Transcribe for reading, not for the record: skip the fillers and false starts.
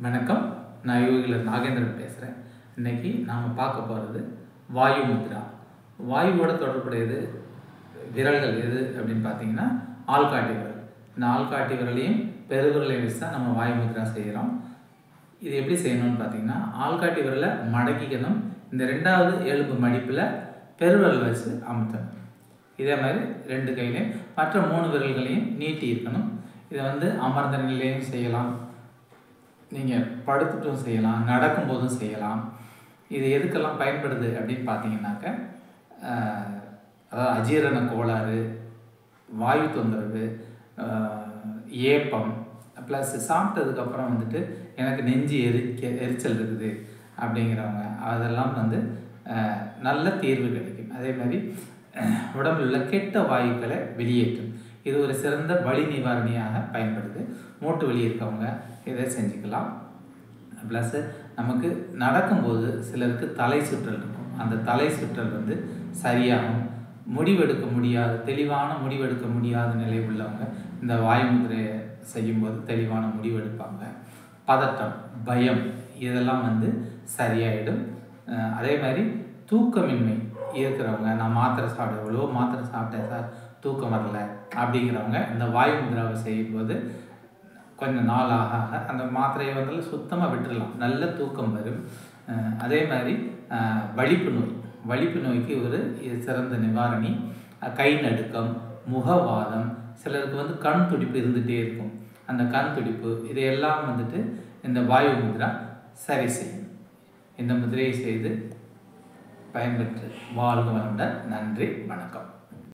வணக்கம். நான் யோகிலர் நாகேந்திரன் பேசுகிறேன். இன்றைக்கி நாம் பார்க்க போகிறது வாயு முத்ரா. வாயுவோட தொடர்புடையது விரல்கள் எது அப்படின்னு பார்த்தீங்கன்னா ஆள்காட்டி விரல். இந்த ஆள்காட்டி விரலையும் பெருவிரலையும் வச்சு தான் நம்ம வாயு முத்ரா செய்கிறோம். இது எப்படி செய்யணும்னு பார்த்தீங்கன்னா ஆள்காட்டி விரலை மடக்கிக்கணும். இந்த ரெண்டாவது எலும்பு மடிப்பில் பெருவிரல் வச்சு அமுத்தணும். இதே மாதிரி ரெண்டு கையிலையும் மற்ற 3 விரல்களையும் நீட்டி இருக்கணும். இதை அமர்ந்த நிலையிலையும் செய்யலாம், நீங்கள் படுத்துட்டும் செய்யலாம், நடக்கும்போதும் செய்யலாம். இது எதுக்கெல்லாம் பயன்படுது அப்படின்னு பார்த்தீங்கன்னாக்க அதாவது அஜீரண கோளாறு, வாயு தொந்தரவு, ஏப்பம், ப்ளஸ் சாப்பிட்டதுக்கப்புறம் எனக்கு நெஞ்சு எரிச்சல் இருக்குது அப்படிங்கிறவங்க அதெல்லாம் நல்ல தீர்வு கிடைக்கும். அதே மாதிரி உடம்பில் உள்ள கெட்ட வாயுக்களை வெளியேற்றும். இது ஒரு சிறந்த வலி நிவாரணியாக பயன்படுது. மூட்டு வலி இருக்கவங்க இதை செஞ்சுக்கலாம். ப்ளஸ்ஸு நமக்கு நடக்கும்போது சிலருக்கு தலை சுற்றல் இருக்கும். அந்த தலை சுற்றல் சரியாகும். முடிவெடுக்க முடியாத தெளிவான முடிவெடுக்க முடியாத நிலை உள்ளவங்க இந்த வாயு முதிரையை செய்யும்போது தெளிவான முடிவெடுப்பாங்க. பதட்டம், பயம் இதெல்லாம் சரியாயிடும். அதே மாதிரி தூக்கமின்மை இருக்கிறவங்க, நான் மாத்திரை எவ்வளோ மாத்திரை சாப்பிட்டேன் சார், தூக்கம் வரல அப்படிங்கிறவங்க இந்த வாயு முத்ராவை செய்யும்போது கொஞ்சம் நாள் ஆக அந்த மாத்திரையை சுத்தமாக விட்டுடலாம், நல்ல தூக்கம் வரும். அதே மாதிரி வலிப்பு நோய்க்கு ஒரு சிறந்த நிவாரணி. கை நடுக்கம், முகவாதம், சிலருக்கு கண் துடிப்பு இருந்துகிட்டே இருக்கும். அந்த கண் துடிப்பு இதையெல்லாம் இந்த வாயு முத்ரா சரி செய்யும். இந்த முதிரையை செய்து பயன்பெற்று வாழ்க வளமுடன். நன்றி, வணக்கம்.